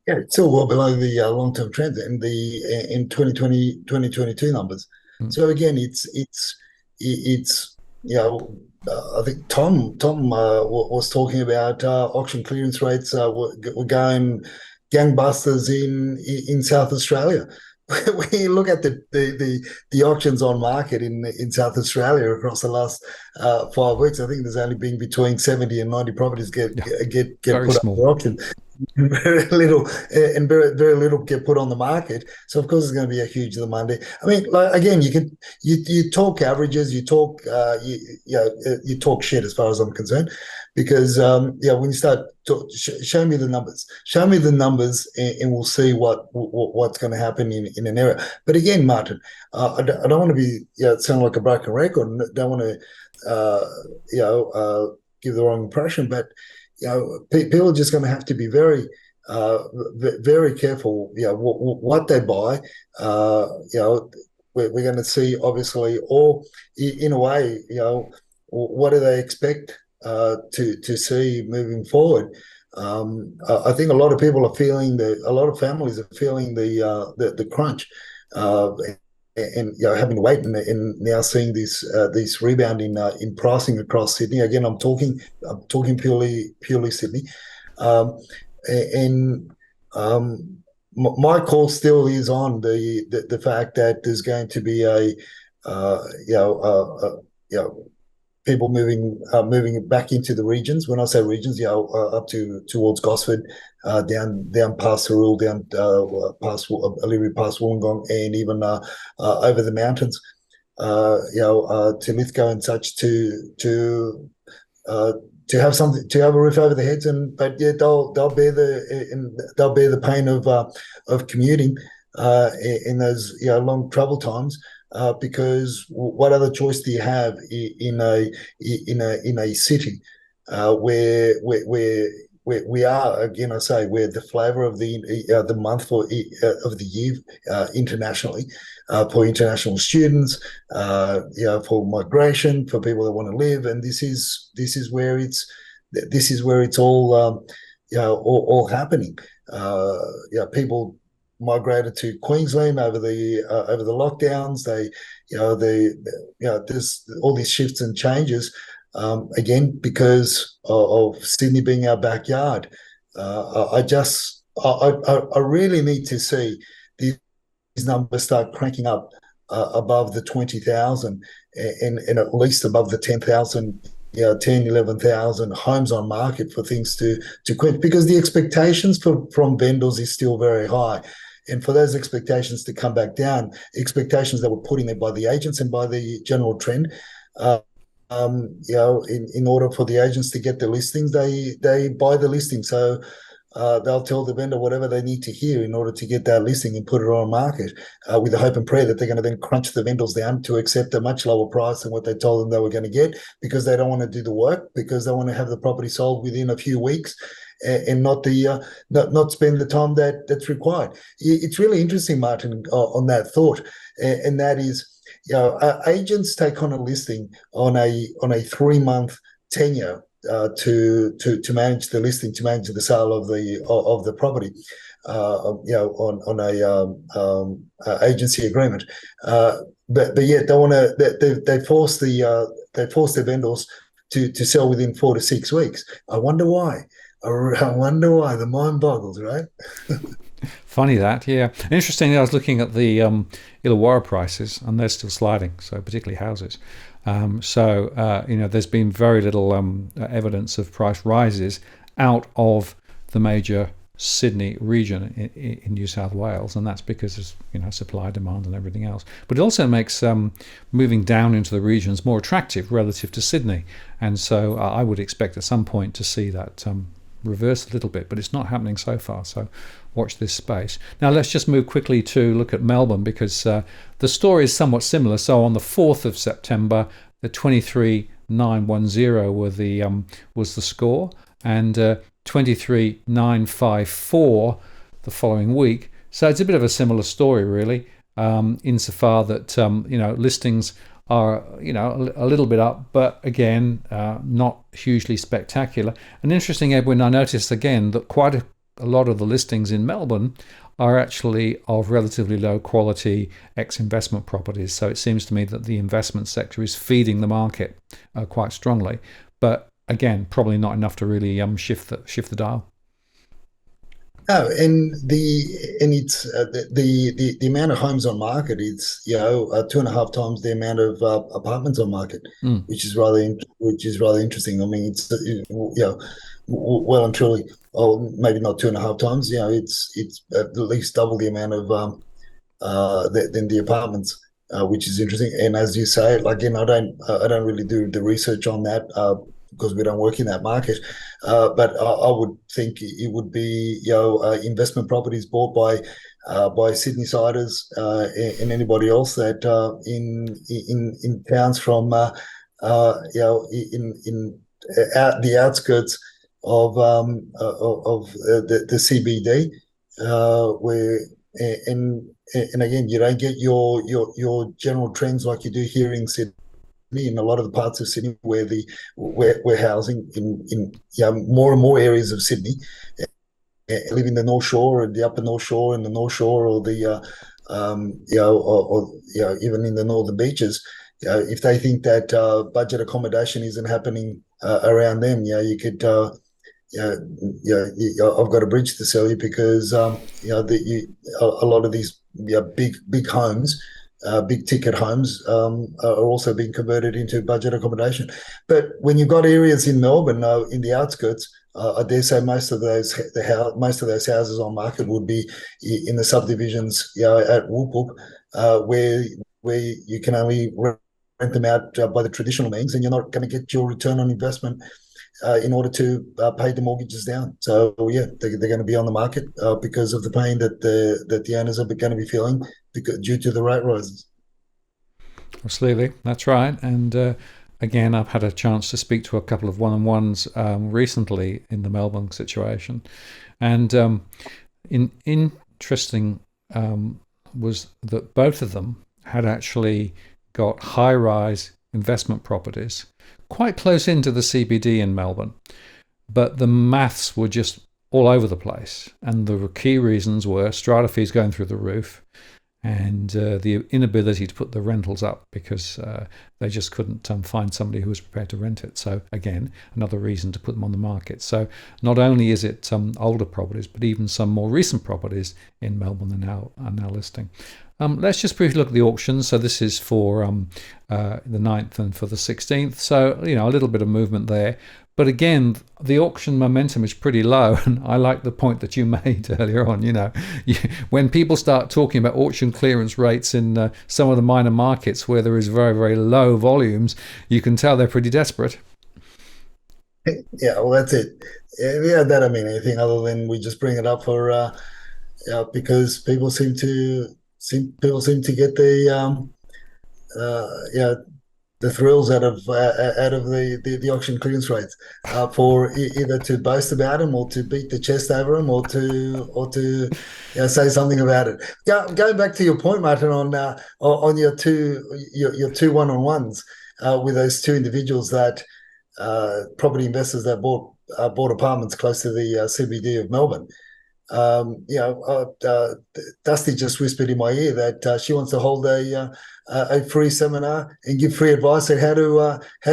Yeah, it's still well below the long-term trends in 2020, 2022 numbers. So again, it's I think Tom was talking about auction clearance rates were going gangbusters in South Australia. When you look at the auctions on market in South Australia across the last 5 weeks, I think there's only been between 70 and 90 properties get put up for auction. Very little get put on the market. So of course it's going to be a huge demand. I mean, again, you talk averages, you talk you talk shit as far as I'm concerned, because when you start show me the numbers, and we'll see what's going to happen in an area. But again, Martin, I don't want to be sound like a broken record, and don't want to give the wrong impression, but people are just going to have to be very, very careful. What they buy. We're going to see, obviously, or in a way, what do they expect to see moving forward? I think a lot of people are feeling a lot of families are feeling the crunch. And having to wait and now seeing this rebound in pricing across Sydney. Again, I'm talking purely Sydney, my call still is on the fact that there's going to be people moving back into the regions. When I say regions, up towards Gosford, down past Thurrool, down past Illyria, past Wollongong, and even over the mountains, to Lithgow and such, to have something, to have a roof over their heads, but they'll bear the pain of commuting in those long travel times. Because what other choice do you have in a city where we are, again I say, we're the flavour of the month of the year internationally, for international students, for migration, for people that want to live, and this is where it's all all happening. People migrated to Queensland over the lockdowns. There's all these shifts and changes, again because of Sydney being our backyard. I really need to see these numbers start cranking up above the 20,000 and at least above the 10,000. 10, 11,000 homes on market for things to quit, because the expectations from vendors is still very high. And for those expectations to come back down, expectations that were put in there by the agents and by the general trend, in order for the agents to get the listings, they buy the listing. So they'll tell the vendor whatever they need to hear in order to get that listing and put it on market, with the hope and prayer that they're going to then crunch the vendors down to accept a much lower price than what they told them they were going to get, because they don't want to do the work, because they want to have the property sold within a few weeks and not spend the time that's required. It's really interesting, Martin, on that thought, and that is, agents take on a listing on a 3-month tenure to manage the listing, to manage the sale of the property, on a agency agreement, but yet they want to they force their vendors to sell within 4 to 6 weeks. I wonder why. The mind boggles, right? Funny that, yeah. Interestingly, I was looking at the Illawarra prices, and they're still sliding, so particularly houses. There's been very little evidence of price rises out of the major Sydney region in New South Wales, and that's because of supply, demand, and everything else. But it also makes moving down into the regions more attractive relative to Sydney, and so I would expect at some point to see that reverse a little bit, but it's not happening so far. So watch this space. Now let's just move quickly to look at Melbourne, because the story is somewhat similar. So on the 4th of September, the 23,910 was the score, and 23,954 the following week. So it's a bit of a similar story, really, insofar that listings are a little bit up, but again not hugely spectacular. And interesting, Edwin, I noticed again that quite a lot of the listings in Melbourne are actually of relatively low quality ex-investment properties. So it seems to me that the investment sector is feeding the market quite strongly, but again, probably not enough to really shift the dial. No, and it's the amount of homes on market. It's 2.5 times the amount of apartments on market, which is rather interesting. I mean, it's well and truly, maybe not 2.5 times. It's at least double the amount of than the apartments, which is interesting. And as you say, again, I don't really do the research on that, because we don't work in that market. But I would think it would be investment properties bought by Sydney-siders and anybody else that in towns from in the outskirts of the CBD, where and again, you don't get your general trends like you do here in Sydney. In a lot of the parts of Sydney where we're housing in more and more areas of Sydney, live in the North Shore and the Upper North Shore and the North Shore, or the even in the northern beaches. If they think that budget accommodation isn't happening around them, you could. I've got a bridge to sell you, because a lot of these big homes. Big ticket homes are also being converted into budget accommodation. But when you've got areas in Melbourne, in the outskirts, I dare say most of those houses on market would be in the subdivisions, at Whoop, where you can only rent them out by the traditional means, and you're not going to get your return on investment in order to pay the mortgages down. So they're going to be on the market because of the pain that the owners are going to be feeling due to the rate rises. Absolutely, that's right. And again, I've had a chance to speak to a couple of one-on-ones recently in the Melbourne situation, and interesting was that both of them had actually got high-rise investment properties quite close into the CBD in Melbourne, but the maths were just all over the place, and the key reasons were strata fees going through the roof, and the inability to put the rentals up because they just couldn't find somebody who was prepared to rent it. So again, another reason to put them on the market. So not only is it older properties, but even some more recent properties in Melbourne are now listing. Let's just briefly look at the auctions. So this is for the 9th and for the 16th. So, a little bit of movement there. But again, the auction momentum is pretty low, and I like the point that you made earlier on. When people start talking about auction clearance rates in some of the minor markets where there is very, very low volumes, you can tell they're pretty desperate. Yeah, well, that's it. Yeah, that don't mean anything other than we just bring it up for because people seem to get yeah, the thrills out of the auction clearance rates for either to boast about them or to beat the chest over them or to say something about it. Going back to your point, Martin, on your two one-on-ones with those two individuals that property investors that bought apartments close to the CBD of Melbourne. Dusty just whispered in my ear that she wants to hold a free seminar and give free advice on how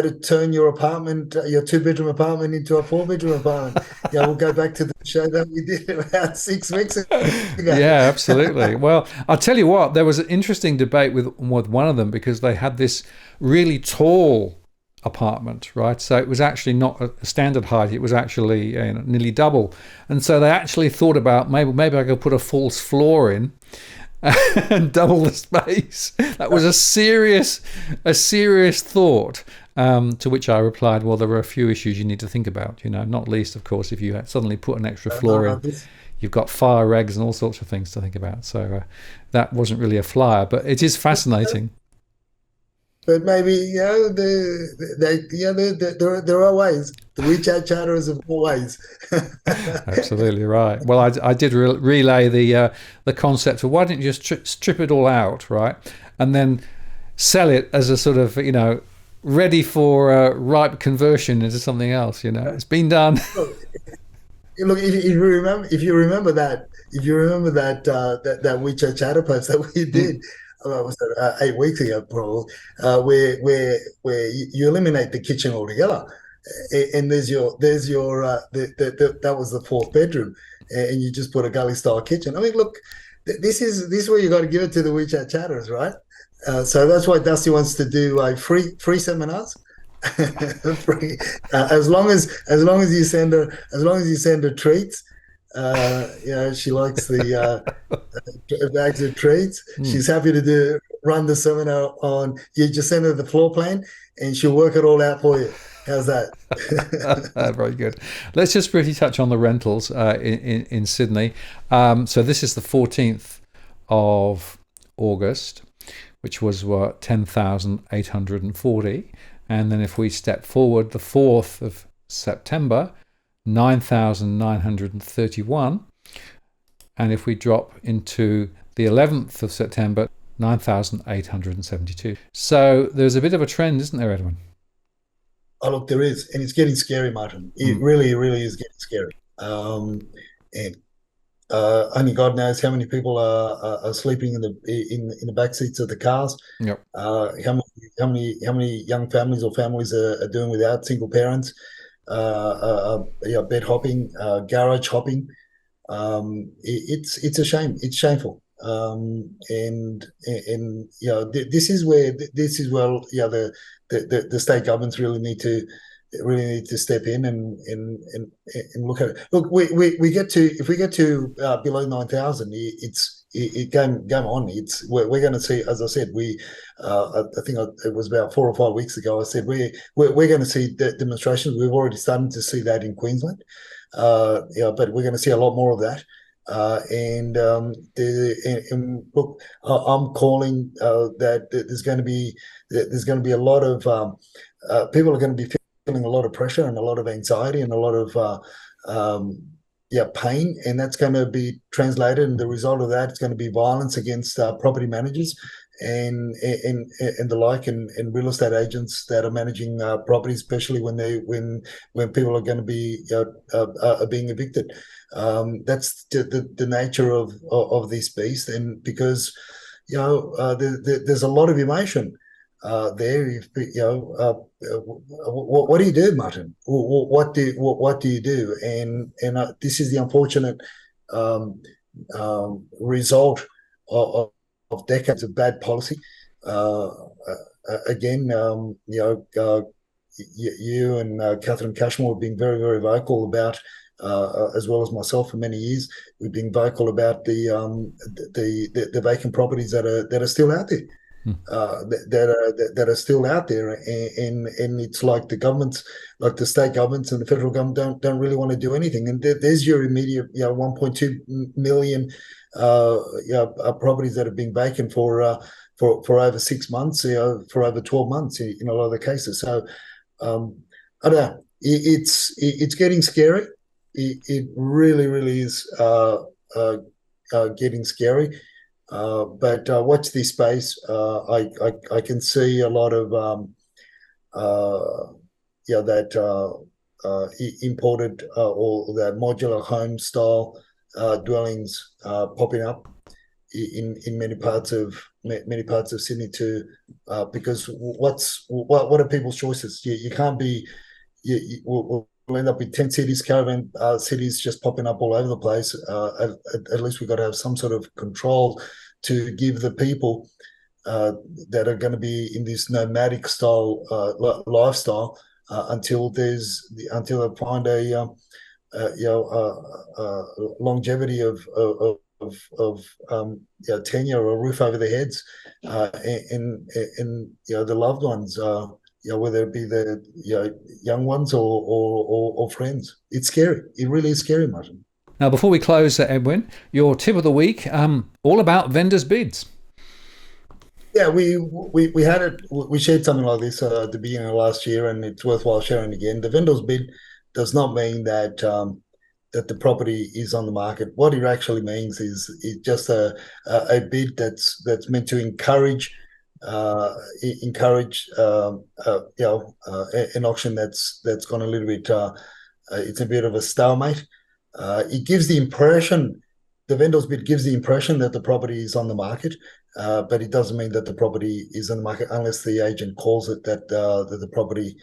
to turn your apartment, your 2-bedroom apartment, into a 4-bedroom apartment. Yeah, we'll go back to the show that we did about 6 weeks ago. Yeah, absolutely. Well, I'll tell you what, there was an interesting debate with one of them because they had this really tall apartment, right? So it was actually not a standard height; it was actually nearly double. And so they actually thought about maybe I could put a false floor in and double the space. That was a serious thought. To which I replied, well, there are a few issues you need to think about. Not least, of course, if you had suddenly put an extra floor in, you've got fire regs and all sorts of things to think about. So that wasn't really a flyer, but it is fascinating. But maybe there are ways. The WeChat chatters are more ways. Absolutely right. Well, I did relay the concept of why don't you just strip it all out, right, and then sell it as a sort of ready for ripe conversion into something else. It's been done. Look, if you remember that that WeChat chatter post that we did. Was it 8 weeks ago, probably, where you eliminate the kitchen altogether, and there's your that was the 4th bedroom, and you just put a gully style kitchen. I mean, look, this is where you got to give it to the WeChat chatters, right? So that's why Dusty wants to do free seminars. Free, as long as you send her treats. She likes the bags of treats. She's happy to run the seminar on. You just send her the floor plan, and she'll work it all out for you. How's that? Very good. Let's just briefly touch on the rentals in Sydney. So this is the 14th of August, which was 10,840, and then if we step forward, the 4th of September. 9,931, and if we drop into the 11th of September, 9,872. So there's a bit of a trend, isn't there, Edwin? Oh, look, there is, and it's getting scary, Martin. It really is getting scary. And only God knows how many people are sleeping in the back seats of the cars. Yep. How many young families or families are doing without single parents. Bed hopping, garage hopping. It's a shame. It's shameful. And this is where the state governments really need to step in and look at it. Look, we get to if we get to below 9,000, it game on. We're going to see, as I said, I think it was about 4 or 5 weeks ago. I said we're going to see demonstrations. We've already started to see that in Queensland, but we're going to see a lot more of that. And look, I'm calling that there's going to be a lot of people are going to be feeling a lot of pressure and a lot of anxiety and a lot of pain, and that's going to be translated, and the result of that is going to be violence against property managers and the like, and real estate agents that are managing properties, especially when people are going to be being evicted. That's the nature of this beast, and because there's a lot of emotion there. What do you do, Martin? What do you do? And this is the unfortunate result of decades of bad policy. Again, you and Catherine Cashmore have been very, very vocal about, as well as myself for many years. We've been vocal about the vacant properties that are still out there. That are still out there, and it's like the governments, like the state governments and the federal government, don't really want to do anything. And there's your immediate, 1.2 million properties that have been vacant for over 6 months, for over 12 months in a lot of the cases. So I don't know. It's getting scary. It really is getting scary. But watch this space. I can see a lot of that imported or that modular home style dwellings popping up in many parts of Sydney too. Because what are people's choices? You can't be. We'll end up with 10 cities, caravan cities just popping up all over the place. At least we've got to have some sort of control to give the people that are going to be in this nomadic style lifestyle until they find a longevity of tenure or a roof over their heads, and the loved ones. Whether it be the young ones or friends. It's scary. It really is scary, Martin. Now, before we close, Edwin, your tip of the week, all about vendors' bids. Yeah, we had it. We shared something like this at the beginning of last year, and it's worthwhile sharing again. The vendors' bid does not mean that that the property is on the market. What it actually means is just a bid that's meant to encourage an auction that's gone a little bit. It's a bit of a stalemate. It gives the impression, the vendor's bid gives the impression that the property is on the market, but it doesn't mean that the property is on the market unless the agent calls it that the property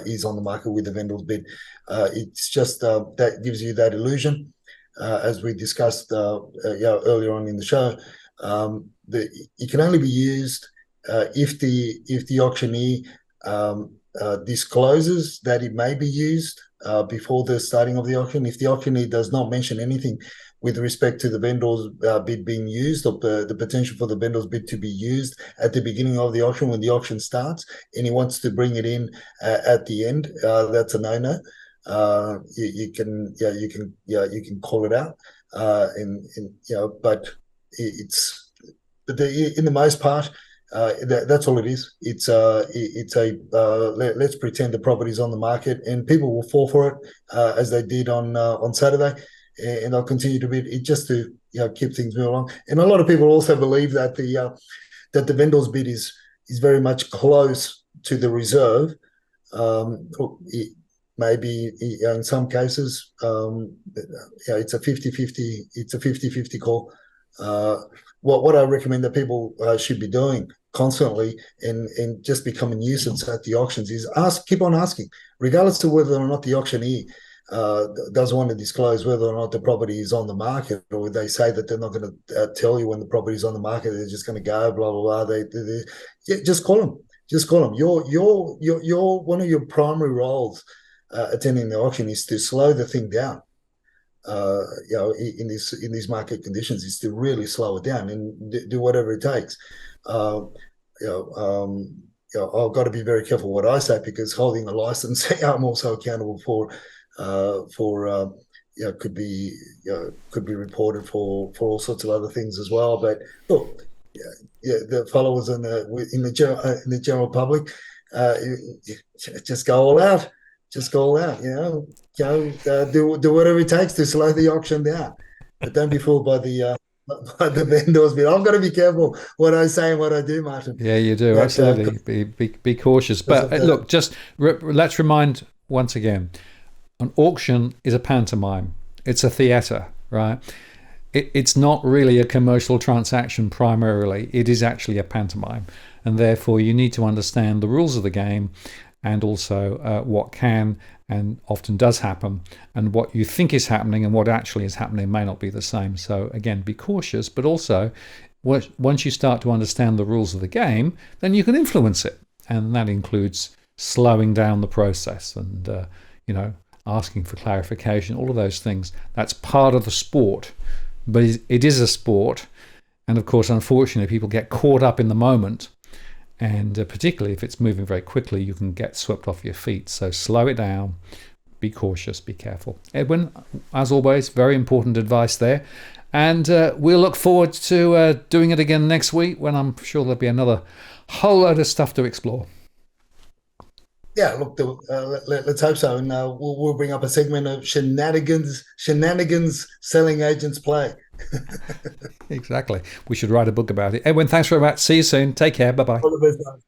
is on the market with the vendor's bid. It's just that gives you that illusion, as we discussed earlier on in the show. It can only be used if the auctioneer discloses that it may be used before the starting of the auction. If the auctioneer does not mention anything with respect to the vendor's bid being used, or the potential for the vendor's bid to be used at the beginning of the auction when the auction starts, and he wants to bring it in at the end, that's a no-no. You can call it out, but in the most part. That's all it is. It's let's pretend the property's on the market, and people will fall for it as they did on Saturday, and they'll continue to bid it just to keep things moving along. And a lot of people also believe that the vendor's bid is very much close to the reserve. Maybe in some cases, it's a 50-50 call. What I recommend that people should be doing constantly and just become a nuisance at the auctions is keep on asking, regardless of whether or not the auctioneer doesn't want to disclose whether or not the property is on the market, or they say that they're not going to tell you when the property is on the market, they're just going to go blah blah blah. Just call them. Just call them. Your one of your primary roles attending the auction is to slow the thing down. In these market conditions, is to really slow it down and do whatever it takes. I've got to be very careful what I say, because holding a license, I'm also accountable for could be reported for all sorts of other things as well. But look, the followers in the general public, just go all out. Just go all out, do whatever it takes to slow the auction down, but don't be fooled by the vendors. But I've got to be careful what I say and what I do, Martin. Yeah, you do, absolutely. Be cautious. But look, just let's remind once again, an auction is a pantomime. It's a theatre, right? It's not really a commercial transaction primarily. It is actually a pantomime, and therefore you need to understand the rules of the game, and also what can and often does happen, and what you think is happening and what actually is happening may not be the same. So again, be cautious, but also once you start to understand the rules of the game, then you can influence it. And that includes slowing down the process and, you know, asking for clarification, all of those things. That's part of the sport, but it is a sport. And of course, unfortunately, people get caught up in the moment. And particularly if it's moving very quickly, you can get swept off your feet. So slow it down, be cautious, be careful. Edwin, as always, very important advice there. And we'll look forward to doing it again next week, when I'm sure there'll be another whole load of stuff to explore. Yeah, look, let's hope so, and we'll bring up a segment of shenanigans selling agents play. Exactly. We should write a book about it. Edwin, thanks very much. See you soon. Take care. Bye-bye. All the best, guys.